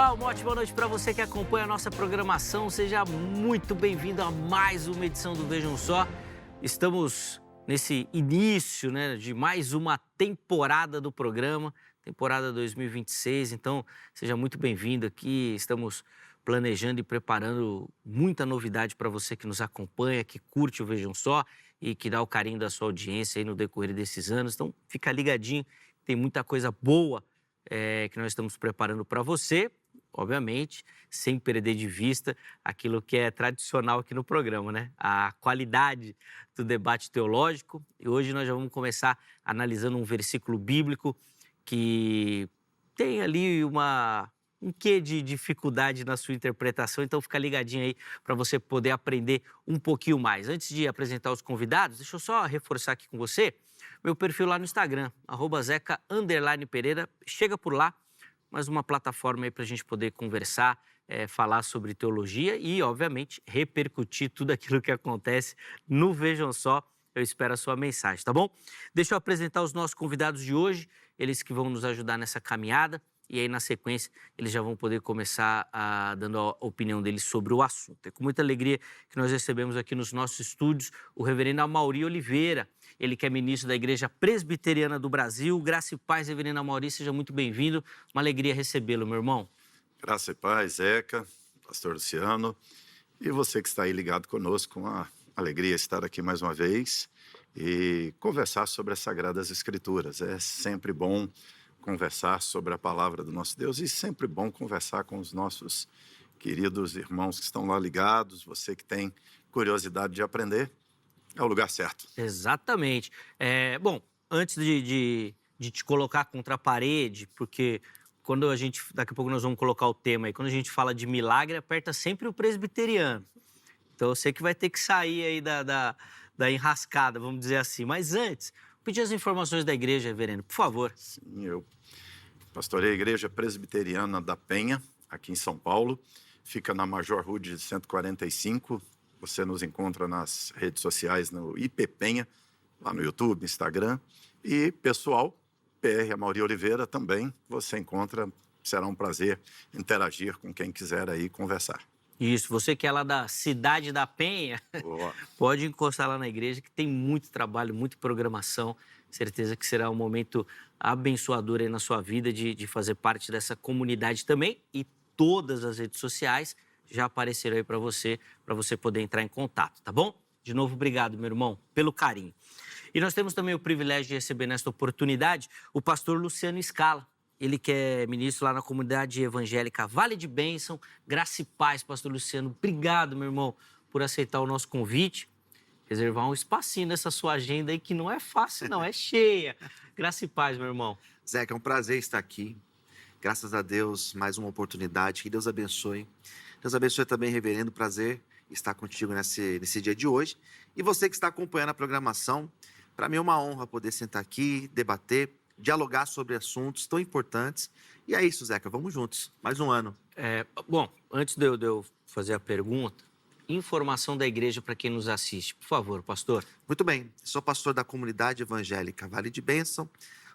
Olá, uma ótima noite para você que acompanha a nossa programação. Seja muito bem-vindo a mais uma edição do Vejam Só. Estamos nesse início, de mais uma temporada do programa, temporada 2026. Então, seja muito bem-vindo aqui. Estamos planejando e preparando muita novidade para você que nos acompanha, que curte o Vejam Só e que dá o carinho da sua audiência aí no decorrer desses anos. Então, fica ligadinho, tem muita coisa boa que nós estamos preparando para você, obviamente, sem perder de vista aquilo que é tradicional aqui no programa, né? A qualidade do debate teológico. E hoje nós já vamos começar analisando um versículo bíblico que tem ali um quê de dificuldade na sua interpretação, então fica ligadinho aí para você poder aprender um pouquinho mais. Antes de apresentar os convidados, deixa eu só reforçar aqui com você meu perfil lá no Instagram, @zeca_pereira. Chega por lá, mais uma plataforma aí para a gente poder conversar, falar sobre teologia e, obviamente, repercutir tudo aquilo que acontece no Vejam Só. Eu espero a sua mensagem, tá bom? Deixa eu apresentar os nossos convidados de hoje, eles que vão nos ajudar nessa caminhada. E aí, na sequência, eles já vão poder começar dando a opinião deles sobre o assunto. É com muita alegria que nós recebemos aqui nos nossos estúdios o reverendo Amaury Oliveira. Ele que é ministro da Igreja Presbiteriana do Brasil. Graça e paz, reverendo Amaury, seja muito bem-vindo. Uma alegria recebê-lo, meu irmão. Graça e paz, Zeca, pastor Luciano. E você que está aí ligado conosco, uma alegria estar aqui mais uma vez e conversar sobre as Sagradas Escrituras. É sempre bom conversar sobre a palavra do nosso Deus e sempre bom conversar com os nossos queridos irmãos que estão lá ligados. Você que tem curiosidade de aprender, é o lugar certo. Exatamente. Bom, antes de te colocar contra a parede, porque daqui a pouco nós vamos colocar o tema aí, quando a gente fala de milagre, aperta sempre o presbiteriano. Então eu sei que vai ter que sair aí da enrascada, vamos dizer assim. Mas antes, pedir as informações da igreja, reverendo, por favor. Sim, eu pastorei a Igreja Presbiteriana da Penha, aqui em São Paulo. Fica na Major Rude 145. Você nos encontra nas redes sociais, no IP Penha, lá no YouTube, Instagram. E pessoal, PR Amaury Oliveira também, você encontra. Será um prazer interagir com quem quiser aí conversar. Isso, você que é lá da cidade da Penha, pode encostar lá na igreja, que tem muito trabalho, muita programação. Certeza que será um momento abençoador aí na sua vida de fazer parte dessa comunidade também. E todas as redes sociais já apareceram aí para você poder entrar em contato, tá bom? De novo, obrigado, meu irmão, pelo carinho. E nós temos também o privilégio de receber nesta oportunidade o pastor Luciano Scala. Ele que é ministro lá na comunidade evangélica Vale de Bênção. Graça e paz, pastor Luciano. Obrigado, meu irmão, por aceitar o nosso convite. Reservar um espacinho nessa sua agenda aí, que não é fácil, não, é cheia. Graça e paz, meu irmão. Zeca, é um prazer estar aqui. Graças a Deus, mais uma oportunidade. Que Deus abençoe. Deus abençoe também, reverendo. Prazer estar contigo nesse dia de hoje. E você que está acompanhando a programação, para mim é uma honra poder sentar aqui, debater, dialogar sobre assuntos tão importantes. E é isso, Zeca, vamos juntos. Mais um ano. Bom, antes de eu fazer a pergunta, informação da igreja para quem nos assiste. Por favor, pastor. Muito bem. Sou pastor da comunidade evangélica Vale de Bênção,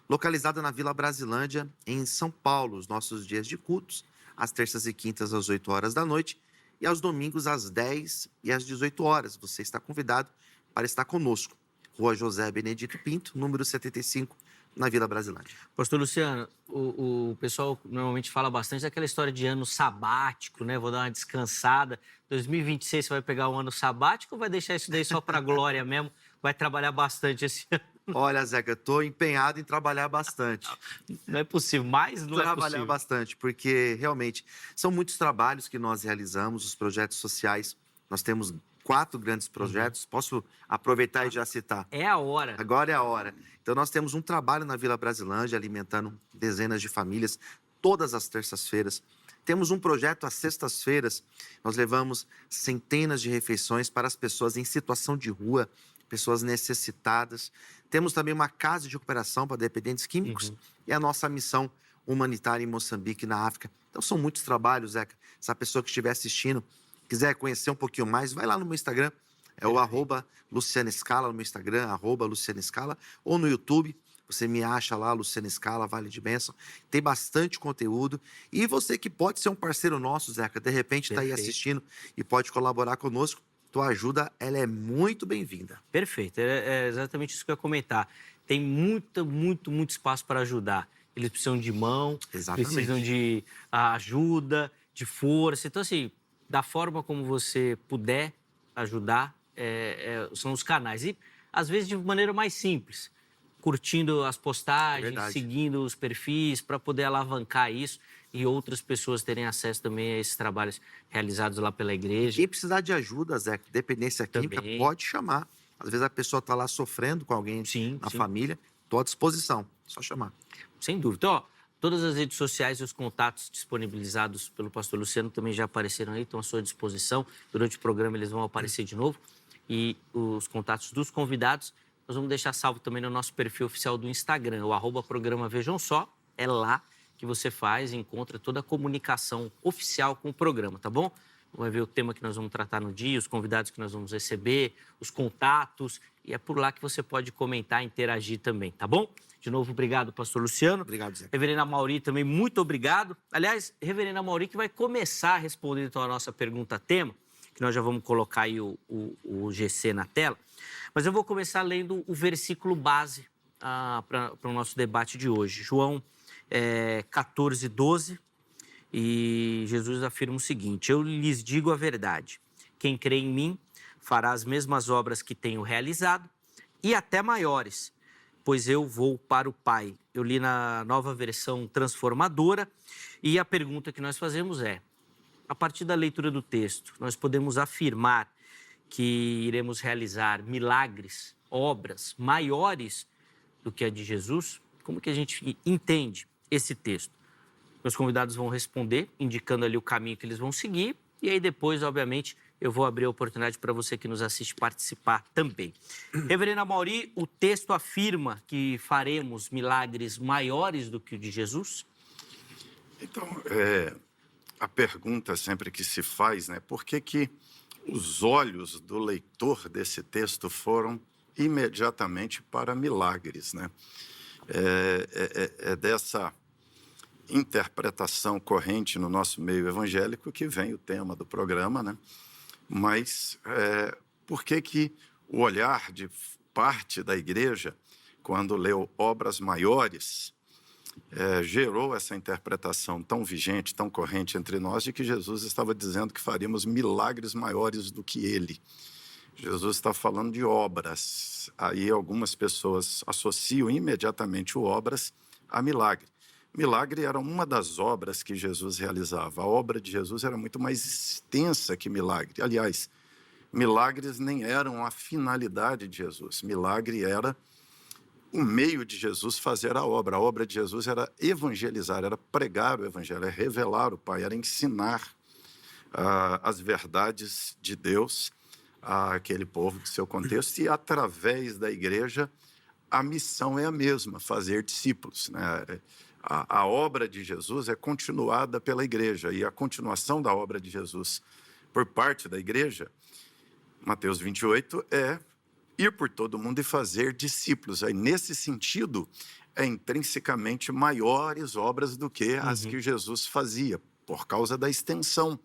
localizada na Vila Brasilândia, em São Paulo. Os nossos dias de cultos, às terças e quintas, às 8 horas da noite, e aos domingos, às 10 e às 18 horas. Você está convidado para estar conosco. Rua José Benedito Pinto, número 75, na Vila Brasilândia. Pastor Luciano, o pessoal normalmente fala bastante daquela história de ano sabático, né? Vou dar uma descansada. 2026 você vai pegar um ano sabático ou vai deixar isso daí só para a glória mesmo? Vai trabalhar bastante esse ano? Olha, Zeca, estou empenhado em trabalhar bastante. Não é possível, mas não é possível. Trabalhar bastante, porque realmente são muitos trabalhos que nós realizamos, os projetos sociais. Nós temos 4 grandes projetos. Posso aproveitar e já citar? É a hora. Agora é a hora. Então, nós temos um trabalho na Vila Brasilândia, alimentando dezenas de famílias, todas as terças-feiras. Temos um projeto às sextas-feiras. Nós levamos centenas de refeições para as pessoas em situação de rua, pessoas necessitadas. Temos também uma casa de recuperação para dependentes químicos e a nossa missão humanitária em Moçambique, na África. Então, são muitos trabalhos, Zeca. Se a pessoa que estiver assistindo quiser conhecer um pouquinho mais, vai lá no meu Instagram. É o @Luciano Scala no meu Instagram, @Luciano Scala, ou no YouTube. Você me acha lá, Luciana Scala, Vale de Bênção. Tem bastante conteúdo. E você que pode ser um parceiro nosso, Zeca, de repente está aí Perfeito. assistindo e pode colaborar conosco. Tua ajuda, ela é muito bem-vinda. Perfeito, é exatamente isso que eu ia comentar. Tem muito espaço para ajudar. Eles precisam de mão, Exatamente. precisam de ajuda, de força. Então, assim, da forma como você puder ajudar, são os canais. E, às vezes, de maneira mais simples, curtindo as postagens, Verdade. seguindo os perfis, para poder alavancar isso e outras pessoas terem acesso também a esses trabalhos realizados lá pela igreja. Quem precisar de ajuda, Zeca, dependência química, Também. pode chamar. Às vezes a pessoa está lá sofrendo com alguém Sim, na sim. família. Estou à disposição, só chamar. Sem dúvida. Então, ó, todas as redes sociais e os contatos disponibilizados pelo pastor Luciano também já apareceram aí, estão à sua disposição. Durante o programa eles vão aparecer de novo. E os contatos dos convidados nós vamos deixar salvo também no nosso perfil oficial do Instagram, o @programa Vejam Só. É lá que você faz e encontra toda a comunicação oficial com o programa, tá bom? Vai ver o tema que nós vamos tratar no dia, os convidados que nós vamos receber, os contatos, e é por lá que você pode comentar e interagir também, tá bom? De novo, obrigado, pastor Luciano. Obrigado, Zeca. Reverenda Mauri também, muito obrigado. Aliás, Reverenda Mauri que vai começar a responder então a nossa pergunta-tema, que nós já vamos colocar aí o GC na tela. Mas eu vou começar lendo o versículo base para o nosso debate de hoje. João 14:12, e Jesus afirma o seguinte: eu lhes digo a verdade, quem crê em mim fará as mesmas obras que tenho realizado e até maiores, pois eu vou para o Pai. Eu li na Nova Versão Transformadora, e a pergunta que nós fazemos é: a partir da leitura do texto, nós podemos afirmar que iremos realizar milagres, obras maiores do que a de Jesus? Como que a gente entende esse texto? Meus convidados vão responder, indicando ali o caminho que eles vão seguir, e aí depois, obviamente, eu vou abrir a oportunidade para você que nos assiste participar também. Reverenda Mauri, o texto afirma que faremos milagres maiores do que o de Jesus? Então, a pergunta sempre que se faz, né? Por que os olhos do leitor desse texto foram imediatamente para milagres, né? É dessa interpretação corrente no nosso meio evangélico que vem o tema do programa, né? Mas por que o olhar de parte da igreja, quando leu obras maiores, gerou essa interpretação tão vigente, tão corrente entre nós, de que Jesus estava dizendo que faríamos milagres maiores do que ele? Jesus está falando de obras. Aí algumas pessoas associam imediatamente o obras a milagre. Milagre era uma das obras que Jesus realizava. A obra de Jesus era muito mais extensa que milagre. Aliás, milagres nem eram a finalidade de Jesus. Milagre era o meio de Jesus fazer a obra. A obra de Jesus era evangelizar, era pregar o evangelho, era revelar o Pai, era ensinar as verdades de Deus àquele povo do seu contexto. E através da igreja, a missão é a mesma, fazer discípulos, né? A obra de Jesus é continuada pela igreja, e a continuação da obra de Jesus por parte da igreja, Mateus 28, é ir por todo mundo e fazer discípulos. Aí, nesse sentido, é intrinsecamente maiores obras do que as que Jesus fazia, por causa da extensão.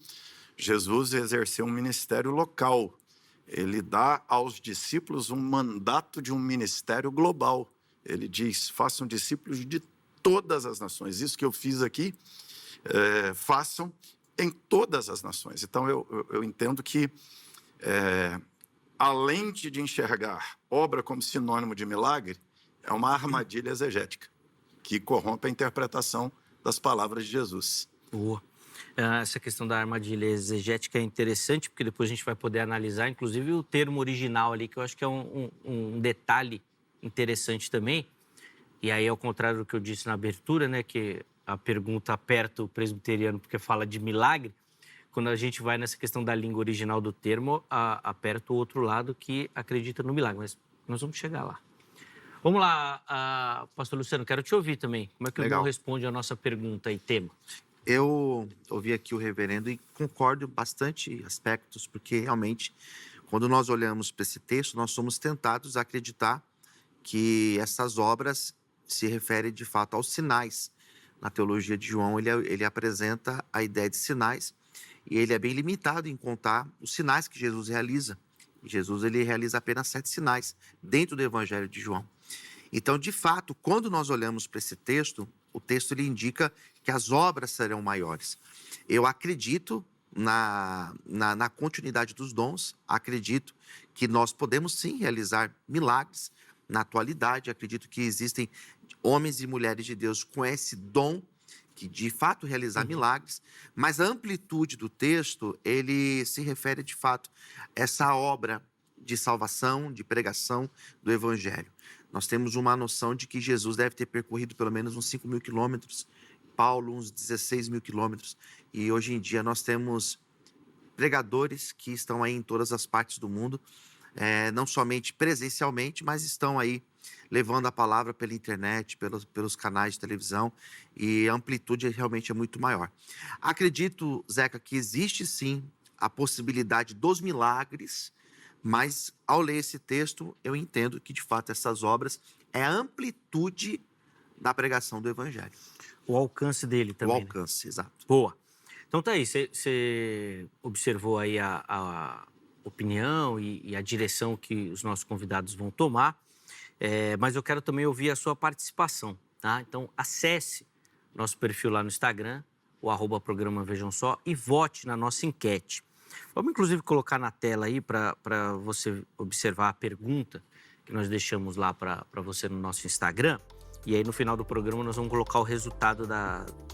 Jesus exerceu um ministério local. Ele dá aos discípulos um mandato de um ministério global. Ele diz: façam discípulos de todas as nações. Isso que eu fiz aqui, façam em todas as nações. Então, eu entendo que, além de enxergar obra como sinônimo de milagre, é uma armadilha exegética que corrompe a interpretação das palavras de Jesus. Boa. Essa questão da armadilha exegética é interessante, porque depois a gente vai poder analisar, inclusive, o termo original ali, que eu acho que é um detalhe interessante também. E aí, ao contrário do que eu disse na abertura, né, que a pergunta aperta o presbiteriano porque fala de milagre, quando a gente vai nessa questão da língua original do termo, aperta o outro lado que acredita no milagre. Mas nós vamos chegar lá. Vamos lá, pastor Luciano, quero te ouvir também. Como é que o irmão responde a nossa pergunta e tema? Eu ouvi aqui o reverendo e concordo bastante aspectos, porque realmente, quando nós olhamos para esse texto, nós somos tentados a acreditar que essas obras se refere de fato aos sinais. Na teologia de João, ele apresenta a ideia de sinais e ele é bem limitado em contar os sinais que Jesus realiza. Jesus ele realiza apenas 7 sinais dentro do Evangelho de João. Então, de fato, quando nós olhamos para esse texto, o texto ele indica que as obras serão maiores. Eu acredito na continuidade dos dons, acredito que nós podemos sim realizar milagres na atualidade, acredito que existem homens e mulheres de Deus com esse dom que de fato realizar milagres, mas a amplitude do texto, ele se refere de fato a essa obra de salvação, de pregação do Evangelho. Nós temos uma noção de que Jesus deve ter percorrido pelo menos uns 5.000 quilômetros, Paulo uns 16.000 quilômetros, e hoje em dia nós temos pregadores que estão aí em todas as partes do mundo, não somente presencialmente, mas estão aí levando a palavra pela internet, pelos canais de televisão, e a amplitude realmente é muito maior. Acredito, Zeca, que existe sim a possibilidade dos milagres, mas ao ler esse texto, eu entendo que de fato essas obras é a amplitude da pregação do Evangelho. O alcance dele também. O alcance, exato. Boa. Então tá aí, você observou aí a opinião e a direção que os nossos convidados vão tomar, mas eu quero também ouvir a sua participação, tá? Então acesse nosso perfil lá no Instagram, o @programa Vejam Só, e vote na nossa enquete. Vamos inclusive colocar na tela aí para você observar a pergunta que nós deixamos lá para você no nosso Instagram. E aí, no final do programa, nós vamos colocar o resultado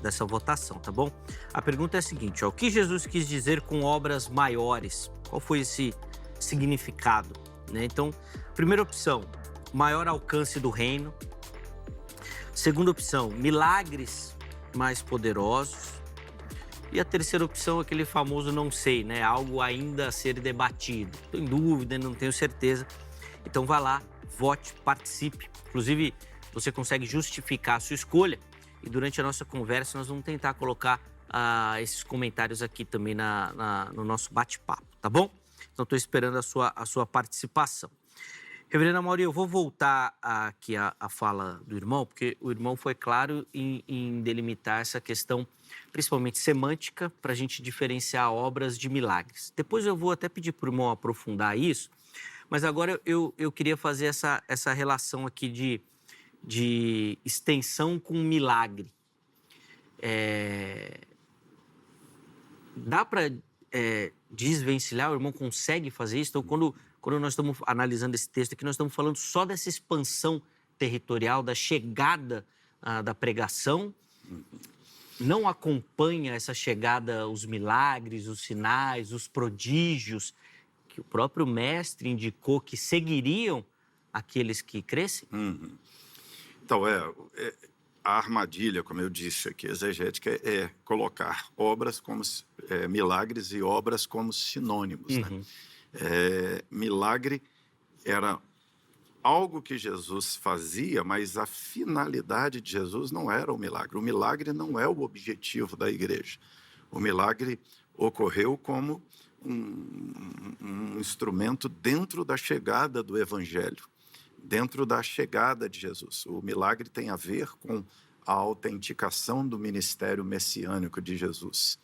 dessa votação, tá bom? A pergunta é a seguinte, ó, o que Jesus quis dizer com obras maiores? Qual foi esse significado, né? Então, primeira opção, maior alcance do reino. Segunda opção, milagres mais poderosos. E a terceira opção é aquele famoso não sei, né? Algo ainda a ser debatido. Estou em dúvida, não tenho certeza. Então, vá lá, vote, participe. Inclusive, você consegue justificar a sua escolha e durante a nossa conversa nós vamos tentar colocar esses comentários aqui também no nosso bate-papo, tá bom? Então, estou esperando a sua participação. Reverenda Mauri, eu vou voltar aqui à fala do irmão, porque o irmão foi claro em delimitar essa questão, principalmente semântica, para a gente diferenciar obras de milagres. Depois eu vou até pedir para o irmão aprofundar isso, mas agora eu queria fazer essa relação aqui de extensão com milagre. Dá para desvencilhar? O irmão consegue fazer isso? Então, quando nós estamos analisando esse texto aqui, nós estamos falando só dessa expansão territorial, da chegada da pregação. Não acompanha essa chegada os milagres, os sinais, os prodígios, que o próprio mestre indicou que seguiriam aqueles que crescem? Então, a armadilha, como eu disse aqui, exegética, é colocar obras como milagres e obras como sinônimos. Né? Milagre era algo que Jesus fazia, mas a finalidade de Jesus não era o milagre. O milagre não é o objetivo da igreja. O milagre ocorreu como um instrumento dentro da chegada do Evangelho, dentro da chegada de Jesus. O milagre tem a ver com a autenticação do ministério messiânico de Jesus.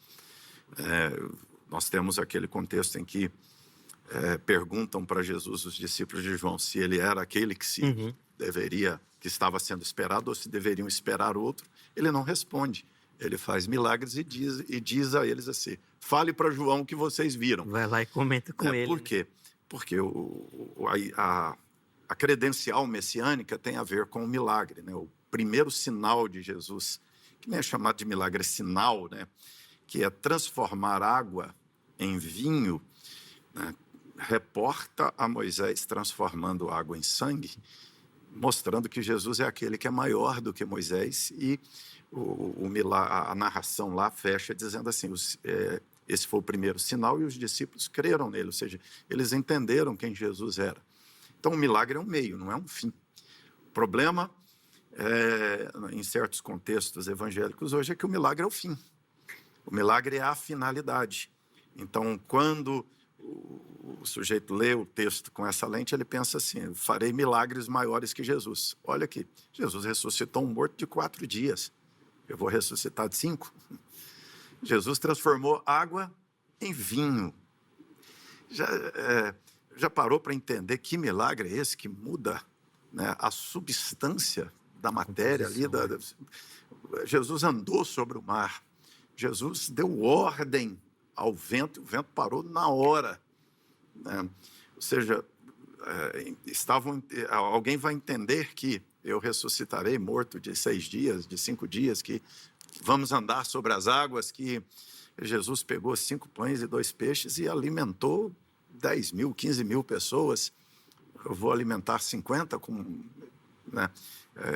Nós temos aquele contexto em que perguntam para Jesus os discípulos de João se ele era aquele que que estava sendo esperado ou se deveriam esperar outro. Ele não responde. Ele faz milagres e diz a eles assim, fale para João o que vocês viram. Vai lá e comenta com ele. Por quê? Porque a credencial messiânica tem a ver com o milagre, né? O primeiro sinal de Jesus, que nem é chamado de milagre, é sinal, né? Que é transformar água em vinho, né? Reporta a Moisés transformando água em sangue, mostrando que Jesus é aquele que é maior do que Moisés, e a narração lá fecha dizendo assim, esse foi o primeiro sinal e os discípulos creram nele, ou seja, eles entenderam quem Jesus era. Então, o milagre é um meio, não é um fim. O problema, em certos contextos evangélicos hoje, é que o milagre é o fim. O milagre é a finalidade. Então, quando o sujeito lê o texto com essa lente, ele pensa assim: farei milagres maiores que Jesus. Olha aqui, Jesus ressuscitou um morto de 4 dias. Eu vou ressuscitar de 5. Jesus transformou água em vinho. Já parou para entender que milagre é esse que muda, né, a substância da matéria ali? Jesus andou sobre o mar. Jesus deu ordem ao vento, e o vento parou na hora, né? Ou seja, alguém vai entender que eu ressuscitarei morto de 6 dias, de 5 dias, que vamos andar sobre as águas, que Jesus pegou 5 pães e 2 peixes e alimentou 10 mil, 15 mil pessoas. Eu vou alimentar 50 né?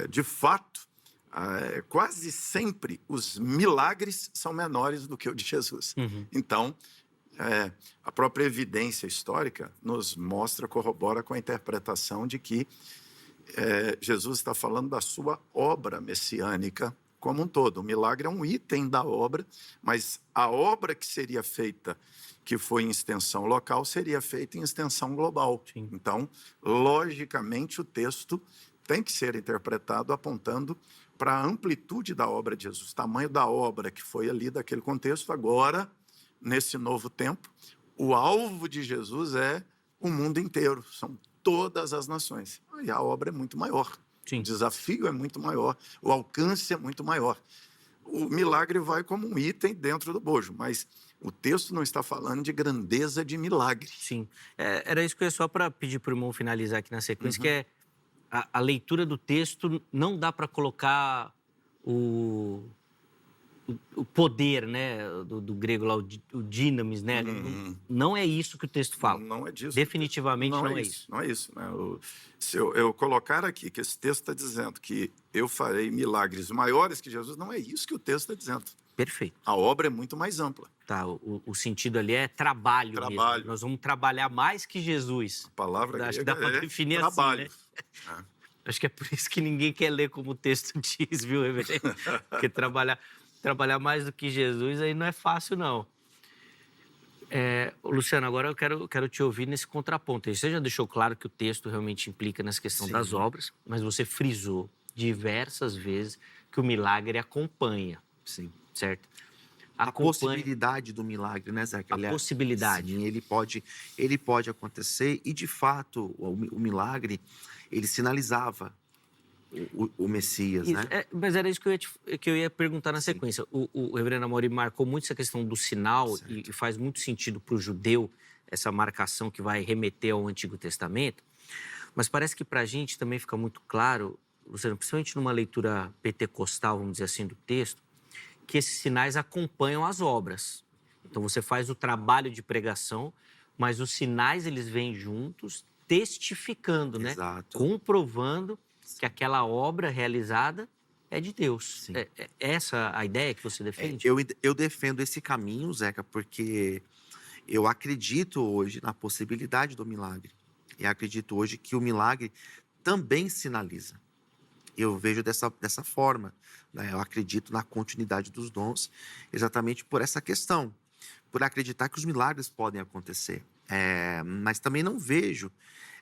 De fato, quase sempre os milagres são menores do que o de Jesus. Uhum. Então, a própria evidência histórica nos mostra, corrobora com a interpretação de que Jesus está falando da sua obra messiânica como um todo. O milagre é um item da obra, mas a obra que seria feita, que foi em extensão local, seria feita em extensão global. Sim. Então, logicamente, o texto tem que ser interpretado apontando para a amplitude da obra de Jesus, o tamanho da obra que foi ali daquele contexto. Agora, nesse novo tempo, o alvo de Jesus é o mundo inteiro, são todas as nações. E a obra é muito maior. Sim. O desafio é muito maior, o alcance é muito maior. O milagre vai como um item dentro do bojo, mas o texto não está falando de grandeza de milagre. Sim. Era isso que eu ia só para pedir para o irmão finalizar aqui na sequência, Uhum. que é a leitura do texto, não dá para colocar o poder, né, do grego lá, o dynamis, né? Uhum. Não é isso que o texto fala. Não é disso. Definitivamente não é isso. Não é isso, né? Se eu colocar aqui que esse texto está dizendo que eu farei milagres maiores que Jesus, não é isso que o texto está dizendo. Perfeito. A obra é muito mais ampla. Tá, o sentido ali é trabalho mesmo. Nós vamos trabalhar mais que Jesus. A palavra Acho que grega dá para é definir trabalho. assim, né? Acho que é por isso que ninguém quer ler como o texto diz, viu, reverendo? Porque trabalhar mais do que Jesus aí não é fácil, não. Luciano, agora eu quero te ouvir nesse contraponto. Você já deixou claro que o texto realmente implica nessa questão Sim. das obras, mas você frisou diversas vezes que o milagre acompanha. Sim. Certo? A possibilidade do milagre, né, Zeca? A possibilidade. Sim, ele pode acontecer e, de fato, o milagre, ele sinalizava o Messias, Isso, né? mas era isso que eu ia perguntar na Sim. sequência. O reverendo Amaury marcou muito essa questão do sinal e faz muito sentido para o judeu essa marcação que vai remeter ao Antigo Testamento, mas parece que para a gente também fica muito claro, Luciano, principalmente numa leitura pentecostal, vamos dizer assim, do texto, que esses sinais acompanham as obras. Então, você faz o trabalho de pregação, mas os sinais, eles vêm juntos, testificando, né? Exato. Comprovando que aquela obra realizada é de Deus. Sim. É essa a ideia que você defende? Eu defendo esse caminho, Zeca, porque eu acredito hoje na possibilidade do milagre. E acredito hoje que o milagre também sinaliza. Eu vejo dessa forma, né? Eu acredito na continuidade dos dons exatamente por essa questão, por acreditar que os milagres podem acontecer. Mas também não vejo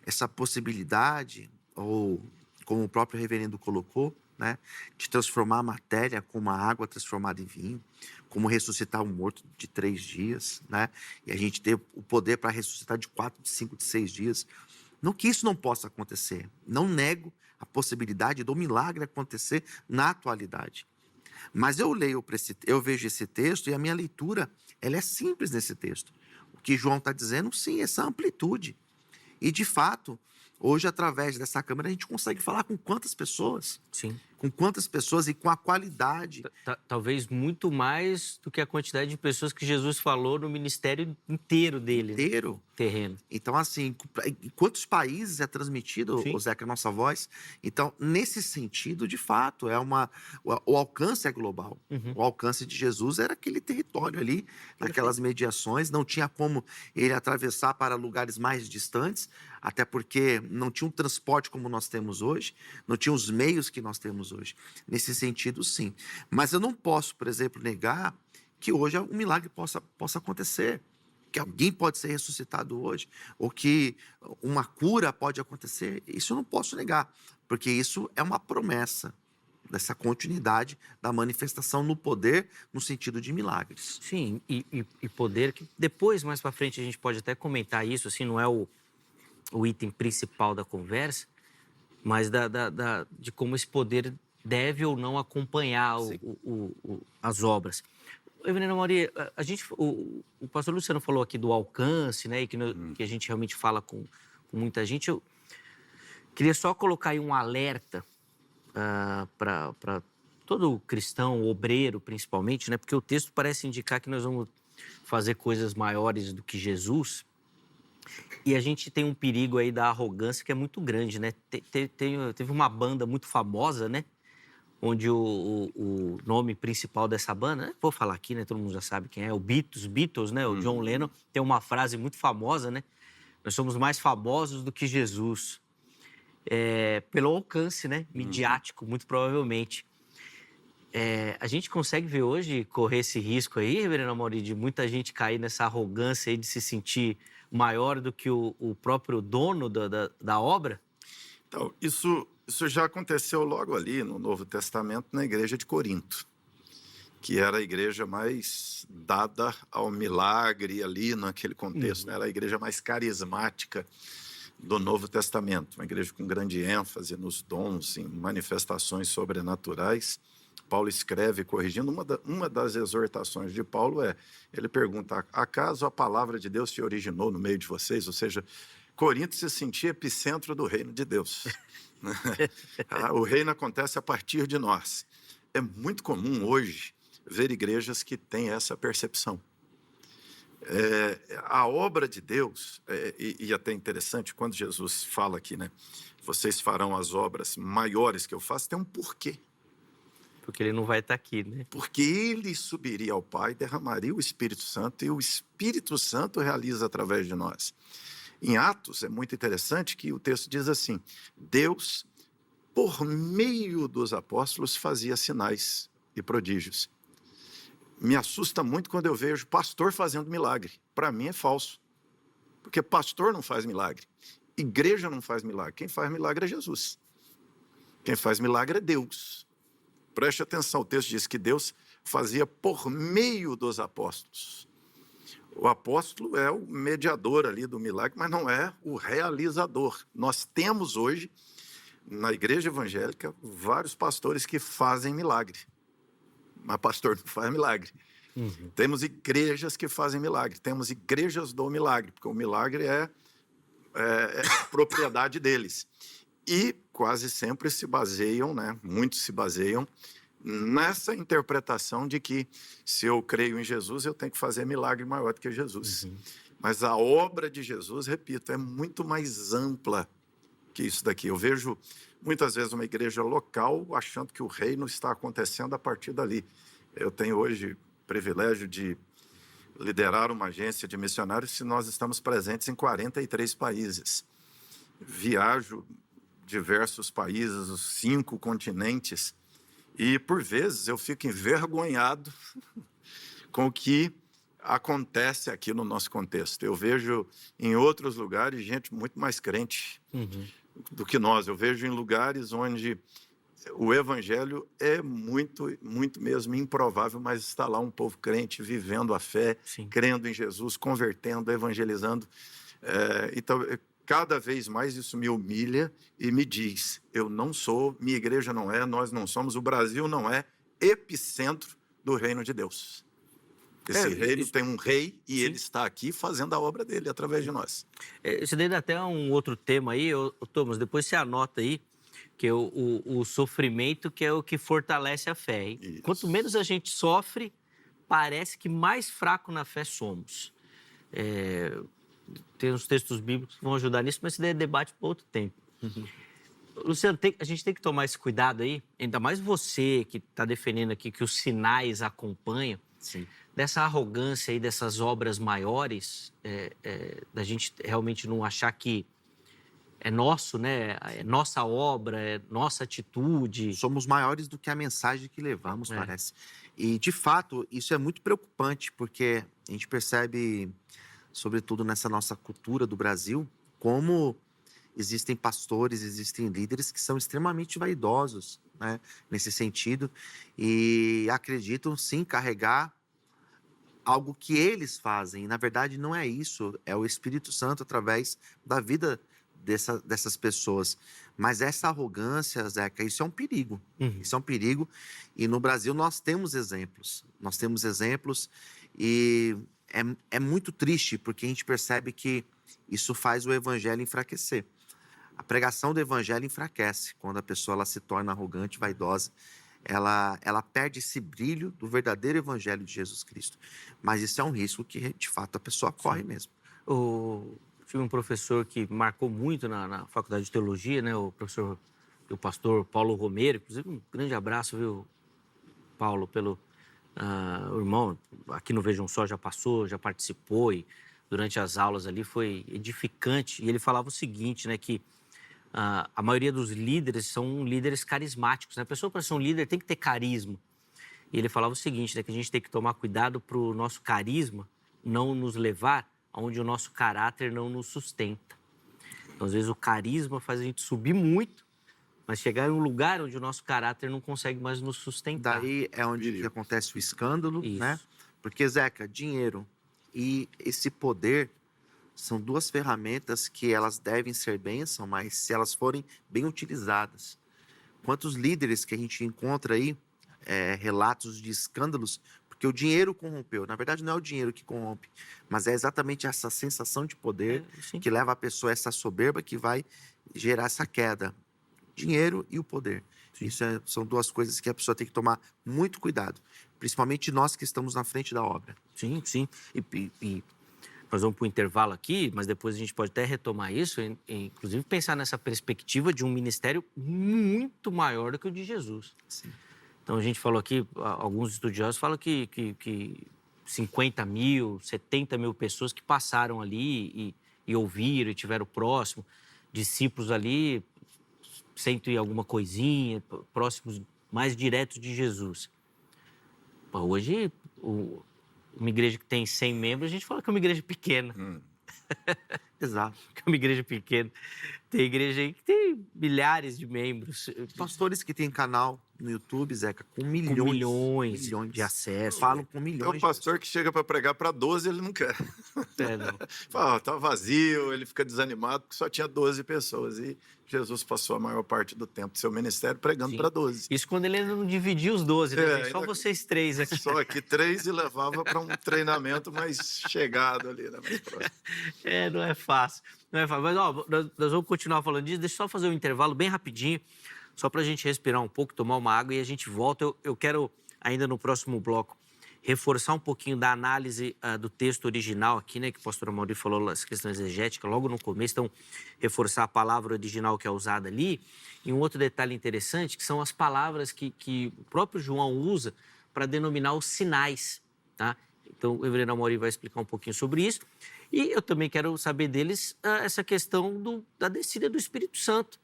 essa possibilidade, ou como o próprio reverendo colocou, né, de transformar a matéria como a água transformada em vinho, como ressuscitar um morto de 3 dias, né, e a gente ter o poder para ressuscitar de 4, de 5, de 6 dias. Não que isso não possa acontecer. Não nego a possibilidade do milagre acontecer na atualidade. Mas eu vejo esse texto e a minha leitura, ela é simples nesse texto. O que João está dizendo, sim, essa amplitude. E, de fato, hoje, através dessa câmera, a gente consegue falar com quantas pessoas? Sim. Com quantas pessoas e com a qualidade. Talvez muito mais do que a quantidade de pessoas que Jesus falou no ministério inteiro dele. Inteiro. Terreno. Então, assim, em quantos países é transmitido, Zeca, a nossa voz? Então, nesse sentido, de fato, o alcance é global. Uhum. O alcance de Jesus era aquele território ali, naquelas mediações. Não tinha como ele atravessar para lugares mais distantes, até porque não tinha um transporte como nós temos hoje, não tinha os meios que nós temos hoje. Nesse sentido, sim. Mas eu não posso, por exemplo, negar que hoje um milagre possa acontecer. que alguém pode ser ressuscitado hoje, ou que uma cura pode acontecer, isso eu não posso negar, porque isso é uma promessa dessa continuidade da manifestação no poder, no sentido de milagres. Sim, e poder que depois, mais para frente, a gente pode até comentar isso, assim, não é o item principal da conversa, mas de como esse poder deve ou não acompanhar as obras. Evelina Mauri, o pastor Luciano falou aqui do alcance, né, e que a gente realmente fala com muita gente. Eu queria só colocar aí um alerta para todo cristão, obreiro principalmente, né, porque o texto parece indicar que nós vamos fazer coisas maiores do que Jesus. E a gente tem um perigo aí da arrogância que é muito grande, né? Teve uma banda muito famosa, né? Onde o nome principal dessa banda, né? Vou falar aqui, né? Todo mundo já sabe quem é, o Beatles, né? O John Lennon tem uma frase muito famosa, né? Nós somos mais famosos do que Jesus. Pelo alcance, né? Midiático, muito provavelmente. A gente consegue ver hoje, correr esse risco aí, Reverendo Mauri, de muita gente cair nessa arrogância aí de se sentir maior do que o próprio dono da obra? Então, isso já aconteceu logo ali no Novo Testamento, na igreja de Corinto, que era a igreja mais dada ao milagre ali naquele contexto, né? Era a igreja mais carismática do Novo Testamento, uma igreja com grande ênfase nos dons, em manifestações sobrenaturais. Paulo escreve, corrigindo, uma das exortações de Paulo ele pergunta, acaso a palavra de Deus se originou no meio de vocês? Ou seja, Corinto se sentia epicentro do reino de Deus. O reino acontece a partir de nós. É muito comum hoje ver igrejas que têm essa percepção. A obra de Deus, e até interessante, quando Jesus fala aqui, né? Vocês farão as obras maiores que eu faço, tem um porquê. Porque ele não vai estar aqui, né? Porque ele subiria ao Pai, derramaria o Espírito Santo, e o Espírito Santo realiza através de nós. Em Atos, é muito interessante que o texto diz assim, Deus, por meio dos apóstolos, fazia sinais e prodígios. Me assusta muito quando eu vejo pastor fazendo milagre. Para mim é falso. Porque pastor não faz milagre. Igreja não faz milagre. Quem faz milagre é Jesus. Quem faz milagre é Deus. Preste atenção, o texto diz que Deus fazia por meio dos apóstolos. O apóstolo é o mediador ali do milagre, mas não é o realizador. Nós temos hoje, na igreja evangélica, vários pastores que fazem milagre. Mas pastor não faz milagre. Temos igrejas que fazem milagre. Temos igrejas do milagre, porque o milagre é propriedade deles. E quase sempre se baseiam, né? Muitos se baseiam nessa interpretação de que se eu creio em Jesus, eu tenho que fazer milagre maior do que Jesus. Mas a obra de Jesus, repito, é muito mais ampla que isso daqui. Eu vejo muitas vezes uma igreja local achando que o reino está acontecendo a partir dali. Eu tenho hoje o privilégio de liderar uma agência de missionários se nós estamos presentes em 43 países. Viajo diversos países, os 5 continentes, e por vezes eu fico envergonhado com o que acontece aqui no nosso contexto. Eu vejo em outros lugares gente muito mais crente do que nós. Eu vejo em lugares onde o evangelho é muito, muito mesmo improvável, mas está lá um povo crente, vivendo a fé, crendo em Jesus, convertendo, evangelizando. Então, cada vez mais isso me humilha e me diz, eu não sou, minha igreja não é, nós não somos, o Brasil não é epicentro do reino de Deus. Esse reino tem um rei e ele está aqui fazendo a obra dele através de nós. Isso daí dá até um outro tema aí, Thomas, depois você anota aí, que é o sofrimento, que é o que fortalece a fé. Hein? Quanto menos a gente sofre, parece que mais fraco na fé somos. Tem uns textos bíblicos que vão ajudar nisso, mas isso daí é debate para outro tempo. Luciano, a gente tem que tomar esse cuidado aí, ainda mais você que está defendendo aqui que os sinais acompanham, dessa arrogância aí, dessas obras maiores, da gente realmente não achar que é nosso, né? É nossa obra, é nossa atitude. Somos maiores do que a mensagem que levamos, parece. E, de fato, isso é muito preocupante, porque a gente percebe sobretudo nessa nossa cultura do Brasil, como existem pastores, existem líderes que são extremamente vaidosos, né, nesse sentido, e acreditam sim carregar algo que eles fazem. E, na verdade, não é isso, é o Espírito Santo através da vida dessas pessoas. Mas essa arrogância, Zeca, isso é um perigo. Isso é um perigo. E no Brasil nós temos exemplos. Nós temos exemplos e é muito triste porque a gente percebe que isso faz o evangelho enfraquecer. A pregação do evangelho enfraquece quando a pessoa ela se torna arrogante, vaidosa. Ela perde esse brilho do verdadeiro evangelho de Jesus Cristo. Mas isso é um risco que, de fato, a pessoa corre mesmo. Tive um professor que marcou muito na Faculdade de Teologia, né? O pastor Paulo Romero. Inclusive, um grande abraço, viu, Paulo, pelo o irmão. Aqui no Vejam Só já passou, já participou e durante as aulas ali foi edificante. E ele falava o seguinte, né? Que a maioria dos líderes são líderes carismáticos, né? A pessoa, para ser um líder, tem que ter carisma. E ele falava o seguinte, né? Que a gente tem que tomar cuidado para o nosso carisma não nos levar aonde o nosso caráter não nos sustenta. Então, às vezes, o carisma faz a gente subir muito, mas chegar em um lugar onde o nosso caráter não consegue mais nos sustentar. Daí é onde que acontece o escândalo, né? Porque, Zeca, dinheiro e esse poder são duas ferramentas que elas devem ser bênção, mas se elas forem bem utilizadas. Quantos líderes que a gente encontra aí, relatos de escândalos, porque o dinheiro corrompeu. Na verdade, não é o dinheiro que corrompe, mas é exatamente essa sensação de poder que leva a pessoa a essa soberba que vai gerar essa queda. Dinheiro e o poder. Isso são duas coisas que a pessoa tem que tomar muito cuidado, principalmente nós que estamos na frente da obra. Sim. E nós vamos para o intervalo aqui, mas depois a gente pode até retomar isso, inclusive pensar nessa perspectiva de um ministério muito maior do que o de Jesus. Sim. Então, a gente falou aqui, alguns estudiosos falam que 50 mil, 70 mil pessoas que passaram ali e ouviram e tiveram próximo, discípulos ali, 100 e alguma coisinha, próximos, mais diretos de Jesus. Hoje, uma igreja que tem 100 membros, a gente fala que é uma igreja pequena. Exato. Que é uma igreja pequena. Tem igreja aí que tem milhares de membros. Pastores que têm canal no YouTube, Zeca, com milhões de acessos. Falam com milhões. É o pastor que chega para pregar para 12, ele não quer. Não. Fala, tá vazio, ele fica desanimado porque só tinha 12 pessoas. E Jesus passou a maior parte do tempo do seu ministério pregando para 12. Isso quando ele ainda não dividia os 12, né? Só vocês 3 aqui. Só aqui 3 e levava para um treinamento mais chegado ali, né? Mais próximo. Não é fácil. Não é fácil. Mas, nós vamos continuar falando disso. Deixa eu só fazer um intervalo bem rapidinho, só para a gente respirar um pouco, tomar uma água e a gente volta. Eu quero, ainda no próximo bloco, reforçar um pouquinho da análise do texto original aqui, né? Que o pastor Amaury falou as questões exegéticas logo no começo. Então, reforçar a palavra original que é usada ali. E um outro detalhe interessante, que são as palavras que o próprio João usa para denominar os sinais, tá? Então, o reverendo Amaury vai explicar um pouquinho sobre isso. E eu também quero saber deles essa questão da descida do Espírito Santo.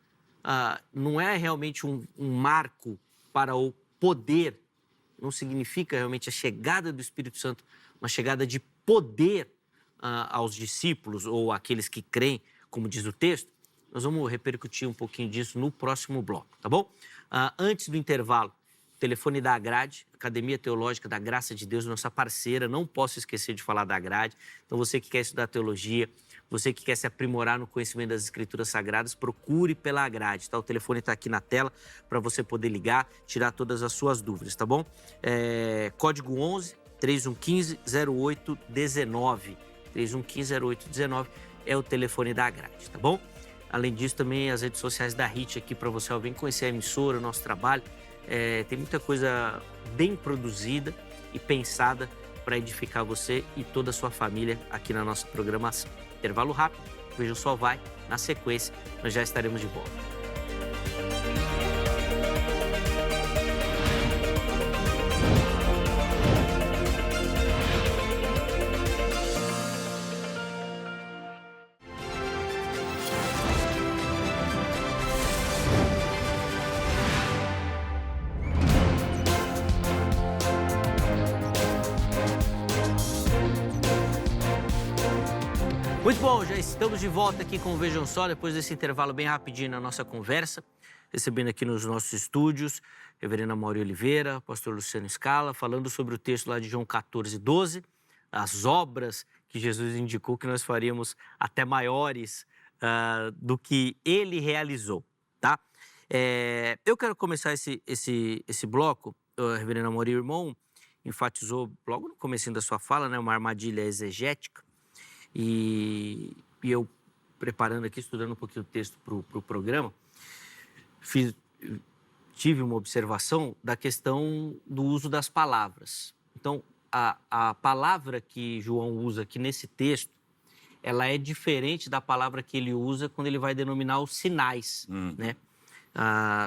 Não é realmente um marco para o poder, não significa realmente a chegada do Espírito Santo, uma chegada de poder aos discípulos ou àqueles que creem, como diz o texto. Nós vamos repercutir um pouquinho disso no próximo bloco, tá bom? Antes do intervalo, o telefone da Agrade, Academia Teológica da Graça de Deus, nossa parceira, não posso esquecer de falar da Agrade. Então, você que quer estudar teologia, você que quer se aprimorar no conhecimento das Escrituras Sagradas, procure pela Agrade, tá? O telefone está aqui na tela para você poder ligar, tirar todas as suas dúvidas, tá bom? Código 11 3115 0819. 3115 0819 é o telefone da Agrade, tá bom? Além disso, também as redes sociais da HIT aqui para você, vem conhecer a emissora, o nosso trabalho. Tem muita coisa bem produzida e pensada para edificar você e toda a sua família aqui na nossa programação. Intervalo rápido, o Vejam Só vai. Na sequência, nós já estaremos de volta. bom, já estamos de volta aqui com o Vejam Só, depois desse intervalo bem rapidinho na nossa conversa, recebendo aqui nos nossos estúdios Reverenda Mauri Oliveira, pastor Luciano Scala, falando sobre o texto lá de João 14:12, as obras que Jesus indicou que nós faríamos até maiores do que ele realizou, tá? Eu quero começar esse bloco, Reverenda Mauri, o irmão enfatizou logo no comecinho da sua fala, né, uma armadilha exegética, e eu, preparando aqui, estudando um pouquinho o texto para o programa, tive uma observação da questão do uso das palavras. Então, a palavra que João usa aqui nesse texto, ela é diferente da palavra que ele usa quando ele vai denominar os sinais, né?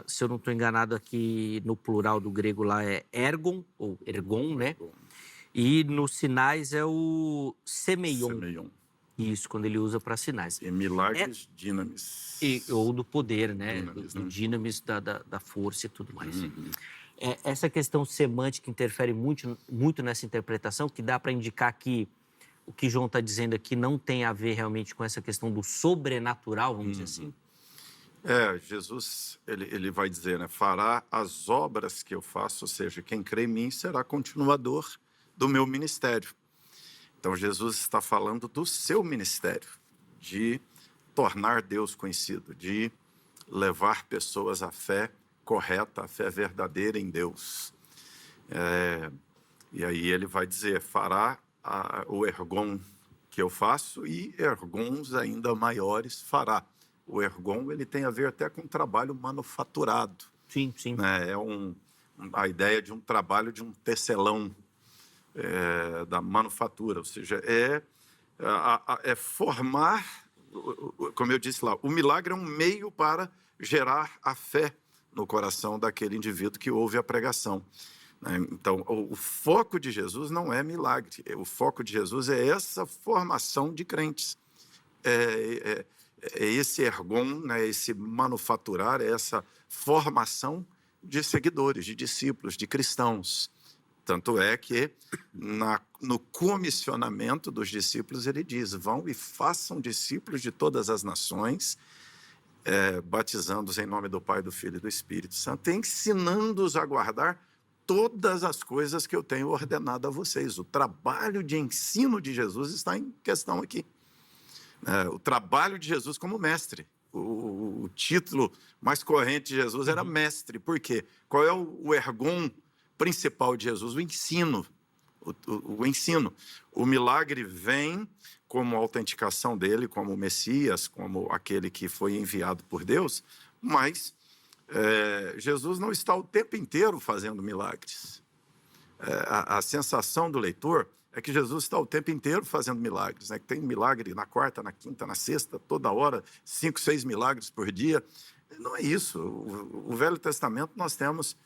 Se eu não estou enganado aqui, no plural do grego lá é ergon, ou ergon, né? E nos sinais é o semeion. Isso, quando ele usa para sinais. E milagres, dinamis. Ou do poder, né? Dinamis, do né? dinamis, da força e tudo mais. Essa questão semântica interfere muito nessa interpretação, que dá para indicar que o que João está dizendo aqui não tem a ver realmente com essa questão do sobrenatural, vamos dizer assim. Jesus, ele vai dizer, né? Fará as obras que eu faço, ou seja, quem crê em mim será continuador do meu ministério. Então, Jesus está falando do seu ministério, de tornar Deus conhecido, de levar pessoas à fé correta, à fé verdadeira em Deus. E aí ele vai dizer, fará o ergon que eu faço e ergons ainda maiores fará. O ergon, ele tem a ver até com trabalho manufaturado. Sim, sim. Né? A ideia de um trabalho de um tecelão, da manufatura, ou seja, é formar, como eu disse lá, o milagre é um meio para gerar a fé no coração daquele indivíduo que ouve a pregação. Então, o foco de Jesus não é milagre, o foco de Jesus é essa formação de crentes, é esse ergon, né, esse manufaturar, é essa formação de seguidores, de discípulos, de cristãos. Tanto é que no comissionamento dos discípulos ele diz, vão e façam discípulos de todas as nações, batizando-os em nome do Pai, do Filho e do Espírito Santo, ensinando-os a guardar todas as coisas que eu tenho ordenado a vocês. O trabalho de ensino de Jesus está em questão aqui. O trabalho de Jesus como mestre. O título mais corrente de Jesus era mestre. Por quê? Qual é o ergon principal de Jesus? O ensino. O ensino. O milagre vem como autenticação dele, como Messias, como aquele que foi enviado por Deus, mas Jesus não está o tempo inteiro fazendo milagres. A sensação do leitor é que Jesus está o tempo inteiro fazendo milagres, né? Que tem milagre na quarta, na quinta, na sexta, toda hora, 5, 6 milagres por dia. Não é isso. O Velho Testamento nós temos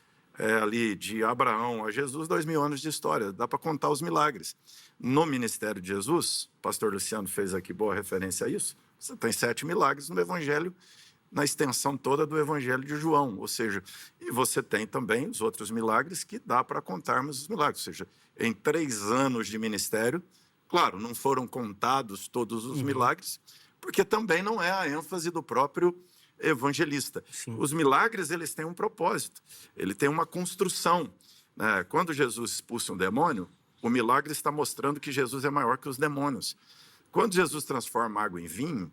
ali de Abraão a Jesus 2000 anos de história, dá para contar os milagres. No ministério de Jesus, o pastor Luciano fez aqui boa referência a isso, você tem 7 milagres no Evangelho, na extensão toda do Evangelho de João, ou seja, e você tem também os outros milagres que dá para contarmos os milagres, ou seja, em 3 anos de ministério, claro, não foram contados todos os milagres, porque também não é a ênfase do próprio evangelista. Sim. Os milagres, eles têm um propósito, ele tem uma construção, né? Quando Jesus expulsa um demônio, o milagre está mostrando que Jesus é maior que os demônios. Quando Jesus transforma água em vinho,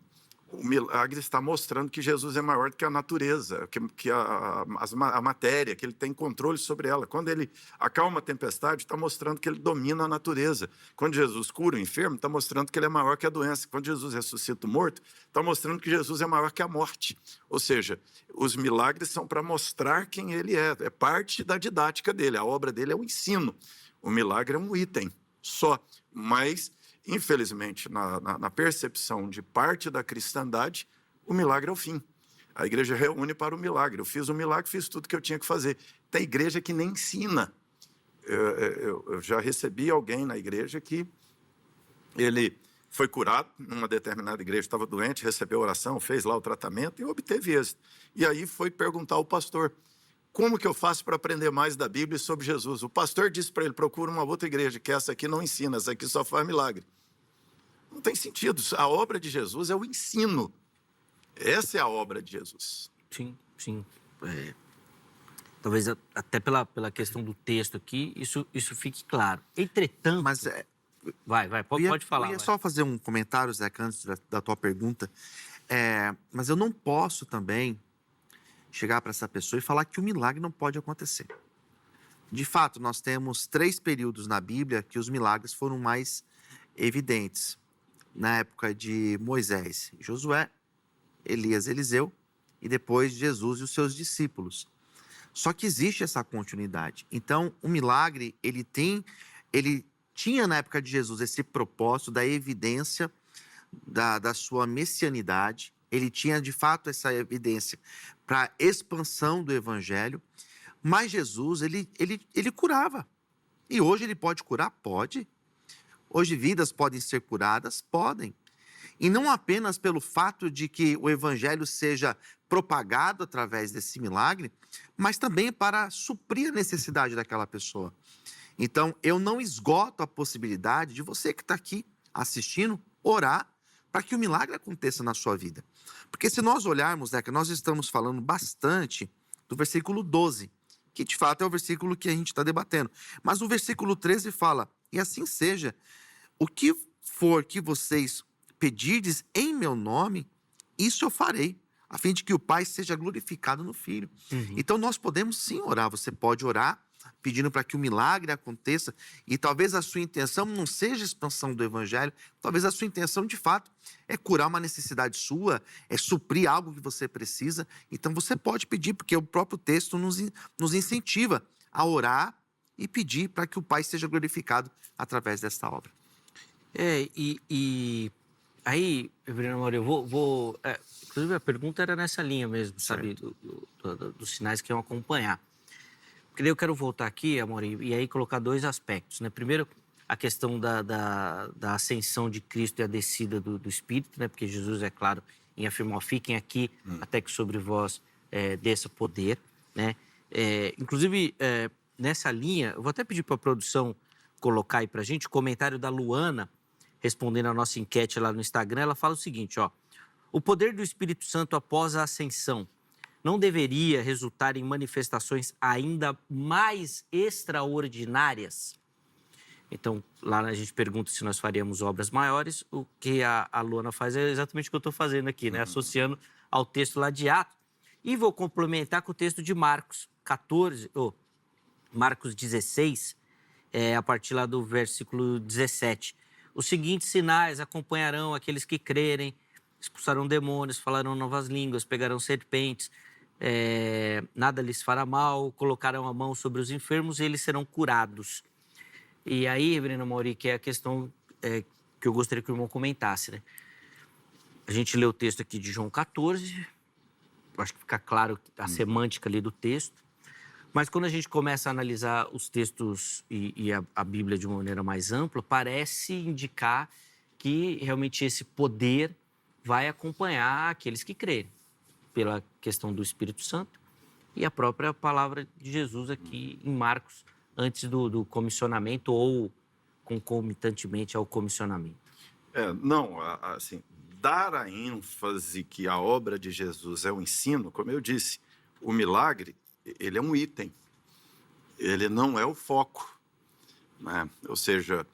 o milagre está mostrando que Jesus é maior do que a natureza, que a matéria, que ele tem controle sobre ela. Quando ele acalma a tempestade, está mostrando que ele domina a natureza. Quando Jesus cura o enfermo, está mostrando que ele é maior que a doença. Quando Jesus ressuscita o morto, está mostrando que Jesus é maior que a morte. Ou seja, os milagres são para mostrar quem ele é parte da didática dele. A obra dele é o ensino. O milagre é um item só, mas infelizmente, na percepção de parte da cristandade, o milagre é o fim. A igreja reúne para o milagre. Eu fiz o milagre, fiz tudo que eu tinha que fazer. Tem igreja que nem ensina. Eu já recebi alguém na igreja que ele foi curado numa determinada igreja, estava doente, recebeu oração, fez lá o tratamento e obteve êxito. E aí foi perguntar ao pastor, como que eu faço para aprender mais da Bíblia sobre Jesus? O pastor disse para ele, procura uma outra igreja, que essa aqui não ensina, essa aqui só faz milagre. Não tem sentido. A obra de Jesus é o ensino. Essa é a obra de Jesus. Sim, sim. Talvez até pela questão do texto aqui, isso fique claro. Entretanto... Mas pode falar. Eu ia vai. só fazer um comentário, Zeca, antes da tua pergunta. Mas eu não posso também chegar para essa pessoa e falar que o milagre não pode acontecer. De fato, nós temos 3 períodos na Bíblia que os milagres foram mais evidentes. Na época de Moisés e Josué, Elias e Eliseu, e depois Jesus e os seus discípulos. Só que existe essa continuidade. Então, o milagre, ele tinha na época de Jesus esse propósito da evidência da sua messianidade. Ele tinha, de fato, essa evidência para a expansão do evangelho. Mas Jesus, ele curava. E hoje ele pode curar? Pode. Hoje vidas podem ser curadas? Podem. E não apenas pelo fato de que o evangelho seja propagado através desse milagre, mas também para suprir a necessidade daquela pessoa. Então, eu não esgoto a possibilidade de você que está aqui assistindo, orar para que o milagre aconteça na sua vida. Porque se nós olharmos, que nós estamos falando bastante do versículo 12, que de fato é o versículo que a gente está debatendo. Mas o versículo 13 fala, e assim seja, o que for que vocês pedirdes em meu nome, isso eu farei, a fim de que o Pai seja glorificado no Filho. Uhum. Então nós podemos sim orar, você pode orar pedindo para que o milagre aconteça, e talvez a sua intenção não seja a expansão do evangelho, talvez a sua intenção de fato é curar uma necessidade sua, é suprir algo que você precisa. Então você pode pedir, porque o próprio texto nos incentiva a orar e pedir para que o Pai seja glorificado através desta obra. Aí, Reverendo Mauro, eu vou inclusive a pergunta era nessa linha mesmo, sabe, dos sinais que iam acompanhar. Porque daí eu quero voltar aqui, Amorim, e aí colocar 2 aspectos, né? Primeiro, a questão da ascensão de Cristo e a descida do Espírito, né? Porque Jesus, é claro, em afirmar, fiquem aqui até que sobre vós desça poder, né? Inclusive, nessa linha, eu vou até pedir para a produção colocar aí para a gente o comentário da Luana, respondendo a nossa enquete lá no Instagram. Ela fala o seguinte, ó: o poder do Espírito Santo após a ascensão não deveria resultar em manifestações ainda mais extraordinárias? Então, lá a gente pergunta se nós faríamos obras maiores. O que a Luana faz é exatamente o que eu estou fazendo aqui, né? Associando ao texto lá de Atos. E vou complementar com o texto de Marcos 16, a partir lá do versículo 17. Os seguintes sinais acompanharão aqueles que crerem: expulsarão demônios, falarão novas línguas, pegarão serpentes, nada lhes fará mal, colocarão a mão sobre os enfermos e eles serão curados. E aí, Reverendo Mauri, que é a questão que eu gostaria que o irmão comentasse, né? A gente lê o texto aqui de João 14, eu acho que fica claro a semântica ali do texto, mas quando a gente começa a analisar os textos e a Bíblia de uma maneira mais ampla, parece indicar que realmente esse poder vai acompanhar aqueles que crerem, pela questão do Espírito Santo e a própria palavra de Jesus aqui em Marcos, antes do comissionamento ou concomitantemente ao comissionamento. Assim, dar a ênfase que a obra de Jesus é o ensino, como eu disse, o milagre, ele é um item, ele não é o foco, né? Ou seja,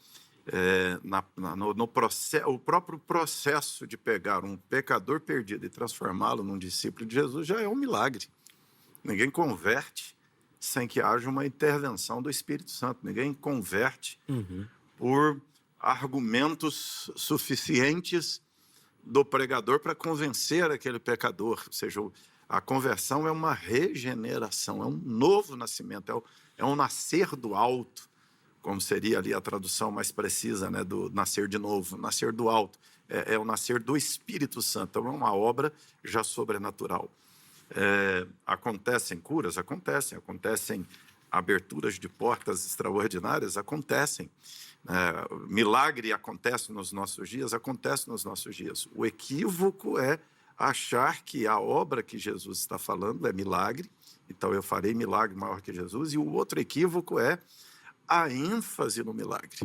o próprio processo de pegar um pecador perdido e transformá-lo num discípulo de Jesus já é um milagre. Ninguém converte sem que haja uma intervenção do Espírito Santo. Ninguém converte por argumentos suficientes do pregador para convencer aquele pecador. Ou seja, a conversão é uma regeneração, é um novo nascimento, é um nascer do alto, como seria ali a tradução mais precisa, né, do nascer de novo, nascer do alto. É o nascer do Espírito Santo, então é uma obra já sobrenatural. Acontecem curas? Acontecem aberturas de portas extraordinárias? Acontecem. Milagre acontece nos nossos dias? Acontece nos nossos dias. O equívoco é achar que a obra que Jesus está falando é milagre, então eu farei milagre maior que Jesus, e o outro equívoco é a ênfase no milagre.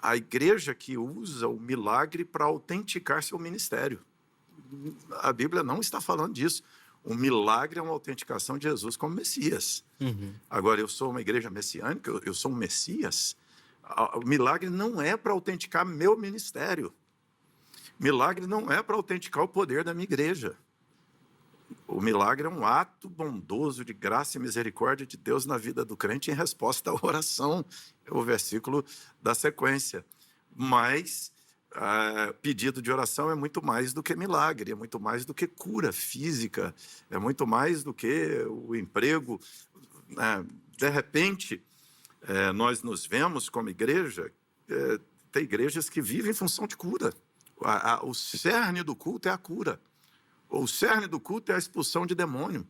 a igreja que usa o milagre para autenticar seu ministério. A Bíblia não está falando disso. O milagre é uma autenticação de Jesus como Messias. Agora, eu sou uma igreja messiânica, eu sou um Messias. O milagre não é para autenticar meu ministério. Milagre não é para autenticar o poder da minha igreja. O milagre é um ato bondoso de graça e misericórdia de Deus na vida do crente em resposta à oração. É o versículo da sequência. Mas pedido de oração é muito mais do que milagre, é muito mais do que cura física, é muito mais do que o emprego. De repente, nós nos vemos como igreja, tem igrejas que vivem em função de cura. O cerne do culto é a cura. O cerne do culto é a expulsão de demônio.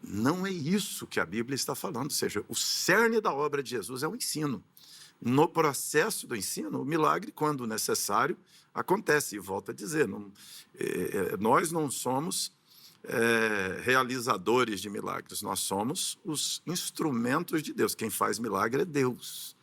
Não é isso que a Bíblia está falando. Ou seja, o cerne da obra de Jesus é o ensino. No processo do ensino, o milagre, quando necessário, acontece. E volto a dizer, nós não somos realizadores de milagres. Nós somos os instrumentos de Deus. Quem faz milagre é Deus.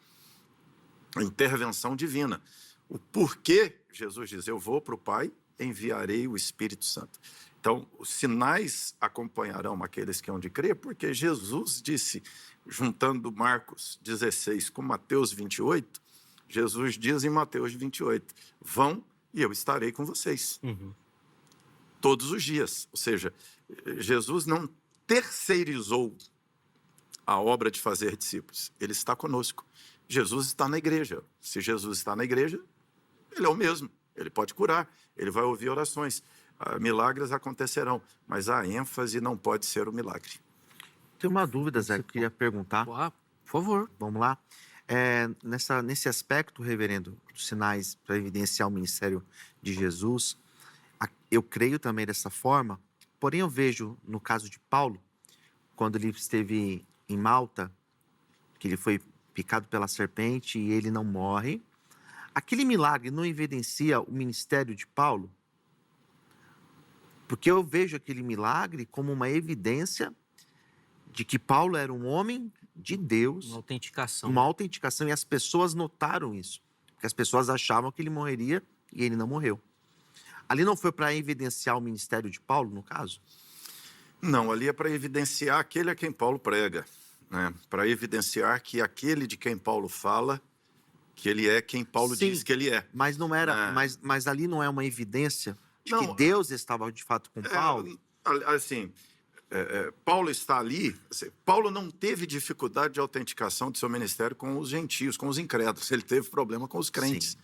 A intervenção divina. O porquê, Jesus diz, eu vou para o Pai, enviarei o Espírito Santo. Então, os sinais acompanharão aqueles que hão de crer, porque Jesus disse, juntando Marcos 16 com Mateus 28, Jesus diz em Mateus 28, vão e eu estarei com vocês. Todos os dias. Ou seja, Jesus não terceirizou a obra de fazer discípulos. Ele está conosco. Jesus está na igreja. Se Jesus está na igreja, ele é o mesmo. Ele pode curar, ele vai ouvir orações. Milagres acontecerão, mas a ênfase não pode ser o milagre. Tem uma dúvida, Zé, que eu queria perguntar. Por favor. Vamos lá. Nesse aspecto, reverendo, dos sinais para evidenciar o ministério de Jesus, eu creio também dessa forma, porém eu vejo, no caso de Paulo, quando ele esteve em Malta, que ele foi picado pela serpente e ele não morre, aquele milagre não evidencia o ministério de Paulo? Porque eu vejo aquele milagre como uma evidência de que Paulo era um homem de Deus. Uma autenticação. Uma autenticação, e as pessoas notaram isso. Porque as pessoas achavam que ele morreria e ele não morreu. Ali não foi para evidenciar o ministério de Paulo, no caso? Não, ali é para evidenciar aquele a quem Paulo prega, né? Para evidenciar que aquele de quem Paulo fala, que ele é quem Paulo diz que ele é. Mas não era, mas ali não é uma evidência de que Deus estava de fato com Paulo? Assim, Paulo está ali. Paulo não teve dificuldade de autenticação do seu ministério com os gentios, com os incrédulos. Ele teve problema com os crentes. Sim.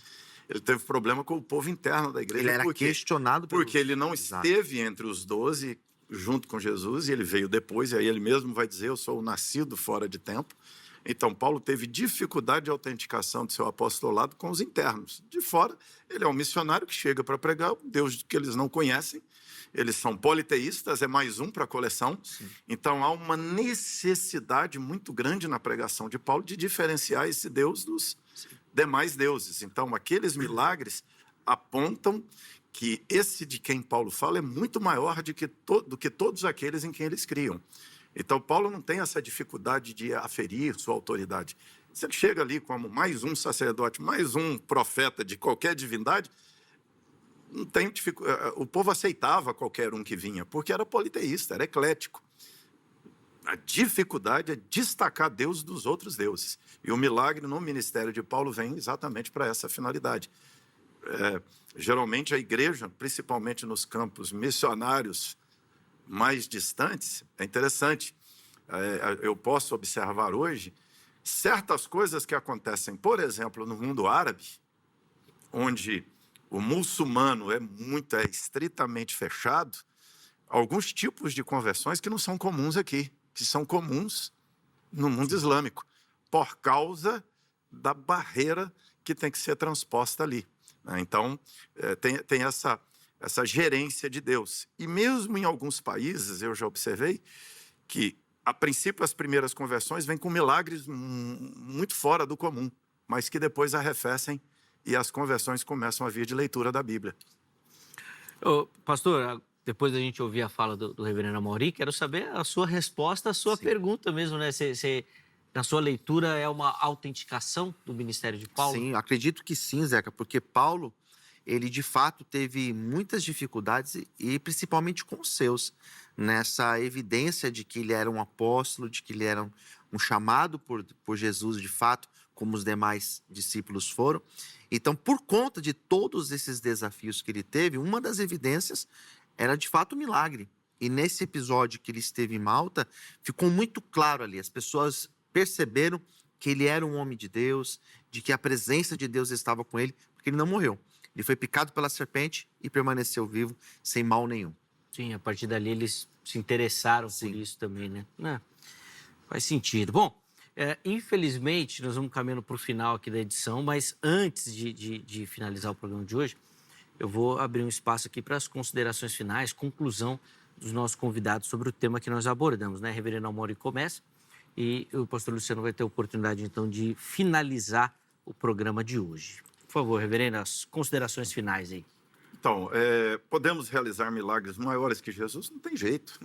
Ele teve problema com o povo interno da igreja. Ele era questionado porque ele não esteve entre os 12 junto com Jesus, e ele veio depois, e aí ele mesmo vai dizer, eu sou o nascido fora de tempo. Então, Paulo teve dificuldade de autenticação do seu apostolado com os internos. De fora, ele é um missionário que chega para pregar o Deus que eles não conhecem. Eles são politeístas, é mais um para a coleção. Sim. Então, há uma necessidade muito grande na pregação de Paulo de diferenciar esse Deus dos demais deuses. Então, aqueles milagres apontam que esse de quem Paulo fala é muito maior do que todos aqueles em quem eles criam. Então, Paulo não tem essa dificuldade de aferir sua autoridade. Se ele chega ali como mais um sacerdote, mais um profeta de qualquer divindade, não tem dificuldade. O povo aceitava qualquer um que vinha, porque era politeísta, era eclético. A dificuldade é destacar Deus dos outros deuses. E o milagre no ministério de Paulo vem exatamente para essa finalidade. Geralmente a igreja, principalmente nos campos missionários mais distantes, é interessante. Eu posso observar hoje certas coisas que acontecem, por exemplo, no mundo árabe, onde o muçulmano é estritamente fechado, alguns tipos de conversões que não são comuns aqui, que são comuns no mundo islâmico, por causa da barreira que tem que ser transposta ali. Então, tem essa gerência de Deus. E mesmo em alguns países, eu já observei que, a princípio, as primeiras conversões vêm com milagres muito fora do comum, mas que depois arrefecem e as conversões começam a vir de leitura da Bíblia. Pastor, depois da gente ouvir a fala do reverendo Amaury, quero saber a sua resposta à sua pergunta mesmo, né? na sua leitura, é uma autenticação do ministério de Paulo? Sim, acredito que sim, Zeca, porque Paulo, ele de fato teve muitas dificuldades e principalmente com os seus, nessa evidência de que ele era um apóstolo, de que ele era um chamado por Jesus de fato, como os demais discípulos foram. Então, por conta de todos esses desafios que ele teve, uma das evidências era de fato o milagre. E nesse episódio que ele esteve em Malta, ficou muito claro ali, as pessoas perceberam que ele era um homem de Deus, de que a presença de Deus estava com ele, porque ele não morreu. Ele foi picado pela serpente e permaneceu vivo, sem mal nenhum. Sim, a partir dali eles se interessaram por isso também, né? Faz sentido. Bom, infelizmente nós vamos caminhando para o final aqui da edição, mas antes de finalizar o programa de hoje, eu vou abrir um espaço aqui para as considerações finais, conclusão dos nossos convidados sobre o tema que nós abordamos, né? Reverendo Amaury começa e o pastor Luciano vai ter a oportunidade, então, de finalizar o programa de hoje. Por favor, reverendo, as considerações finais aí. Então, podemos realizar milagres maiores que Jesus? Não tem jeito.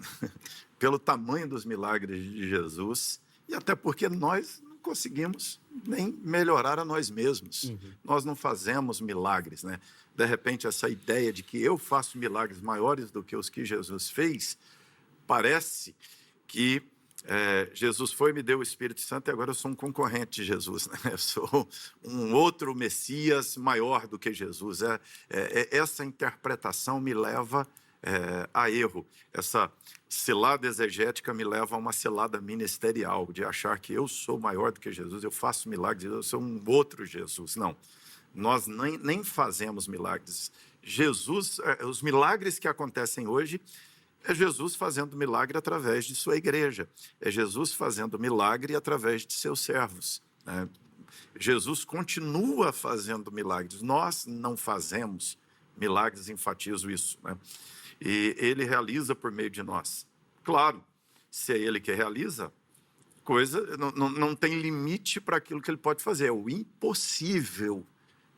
Pelo tamanho dos milagres de Jesus e até porque nós não conseguimos nem melhorar a nós mesmos. Nós não fazemos milagres, né? De repente, essa ideia de que eu faço milagres maiores do que os que Jesus fez, parece que Jesus foi e me deu o Espírito Santo e agora eu sou um concorrente de Jesus, né? Eu sou um outro Messias maior do que Jesus. Essa interpretação me leva a erro. Essa cilada exegética me leva a uma cilada ministerial, de achar que eu sou maior do que Jesus, eu faço milagres, eu sou um outro Jesus. Não, nós nem fazemos milagres. Jesus, os milagres que acontecem hoje, é Jesus fazendo milagre através de sua igreja. É Jesus fazendo milagre através de seus servos, né? Jesus continua fazendo milagres. Nós não fazemos milagres, enfatizo isso, né? E ele realiza por meio de nós. Claro, se é ele que realiza, não tem limite para aquilo que ele pode fazer. É o impossível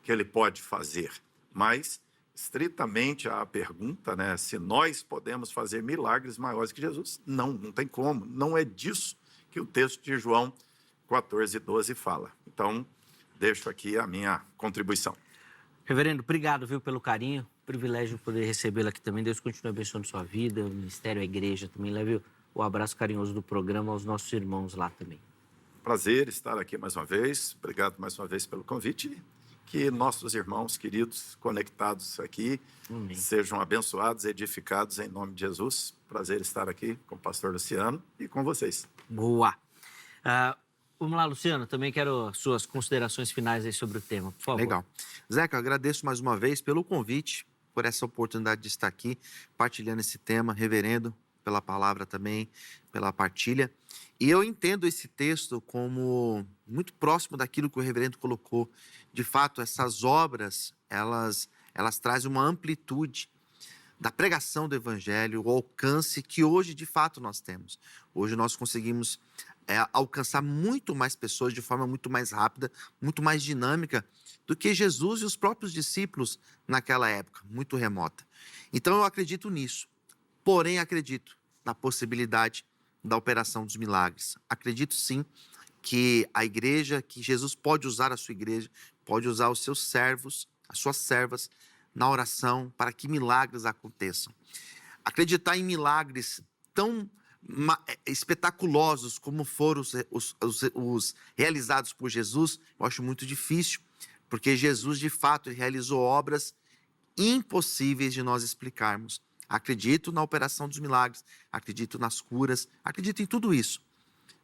que ele pode fazer. Mas estritamente a pergunta, né, se nós podemos fazer milagres maiores que Jesus, não tem como. Não é disso que o texto de João 14:12 fala. Então, deixo aqui a minha contribuição. Reverendo, obrigado, viu, pelo carinho. Privilégio poder recebê-lo aqui também. Deus continue abençoando sua vida, o ministério, a igreja também. Leve o abraço carinhoso do programa aos nossos irmãos lá também. Prazer estar aqui mais uma vez. Obrigado mais uma vez pelo convite. Que nossos irmãos queridos conectados aqui sejam abençoados, edificados em nome de Jesus. Prazer estar aqui com o pastor Luciano e com vocês. Boa! Vamos lá, Luciano, também quero suas considerações finais aí sobre o tema, por favor. Legal. Zeca, eu agradeço mais uma vez pelo convite, por essa oportunidade de estar aqui, partilhando esse tema, reverendo, pela palavra também, pela partilha. E eu entendo esse texto como muito próximo daquilo que o reverendo colocou. De fato, essas obras, elas trazem uma amplitude da pregação do evangelho, o alcance que hoje, de fato, nós temos. Hoje nós conseguimos alcançar muito mais pessoas de forma muito mais rápida, muito mais dinâmica do que Jesus e os próprios discípulos naquela época, muito remota. Então, eu acredito nisso. Porém, acredito na possibilidade da operação dos milagres. Acredito, sim, que a igreja, que Jesus pode usar a sua igreja, pode usar os seus servos, as suas servas, na oração para que milagres aconteçam. Acreditar em milagres tão espetaculosos como foram os realizados por Jesus, eu acho muito difícil, porque Jesus, de fato, realizou obras impossíveis de nós explicarmos. Acredito na operação dos milagres, acredito nas curas, acredito em tudo isso.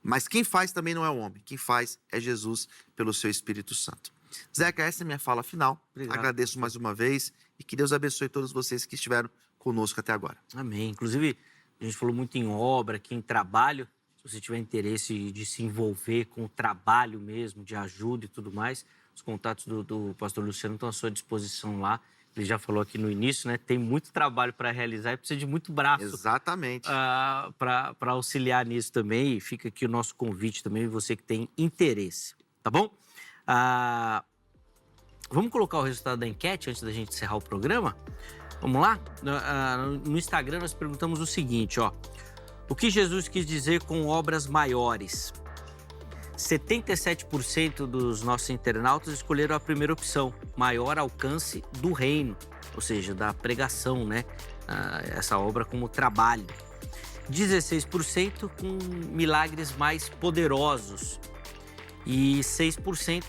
Mas quem faz também não é o homem, quem faz é Jesus pelo seu Espírito Santo. Zeca, essa é a minha fala final. Obrigado. Agradeço mais uma vez e que Deus abençoe todos vocês que estiveram conosco até agora. Amém. Inclusive, a gente falou muito em obra, aqui em trabalho. Se você tiver interesse de se envolver com o trabalho mesmo, de ajuda e tudo mais, os contatos do pastor Luciano estão à sua disposição lá. Ele já falou aqui no início, né? Tem muito trabalho para realizar e precisa de muito braço. Exatamente. Para auxiliar nisso também. E fica aqui o nosso convite também, você que tem interesse. Tá bom? Vamos colocar o resultado da enquete antes da gente encerrar o programa? Vamos lá? No Instagram nós perguntamos o seguinte, ó. O que Jesus quis dizer com obras maiores? 77% dos nossos internautas escolheram a primeira opção, maior alcance do reino, ou seja, da pregação, né? Essa obra como trabalho. 16% com milagres mais poderosos e 6%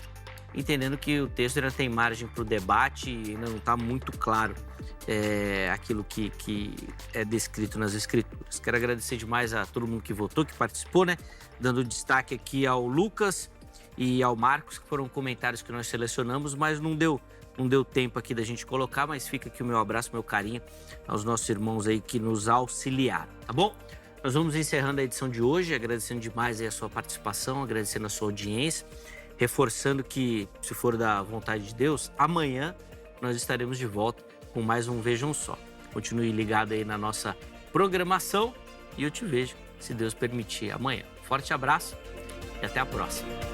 entendendo que o texto ainda tem margem para o debate e ainda não está muito claro aquilo que é descrito nas Escrituras. Quero agradecer demais a todo mundo que votou, que participou, né? Dando destaque aqui ao Lucas e ao Marcos, que foram comentários que nós selecionamos, mas não deu tempo aqui da gente colocar, mas fica aqui o meu abraço, meu carinho aos nossos irmãos aí que nos auxiliaram, tá bom? Nós vamos encerrando a edição de hoje, agradecendo demais aí a sua participação, agradecendo a sua audiência, reforçando que, se for da vontade de Deus, amanhã nós estaremos de volta com mais um Vejam Só. Continue ligado aí na nossa programação e eu te vejo, se Deus permitir, amanhã. Forte abraço e até a próxima.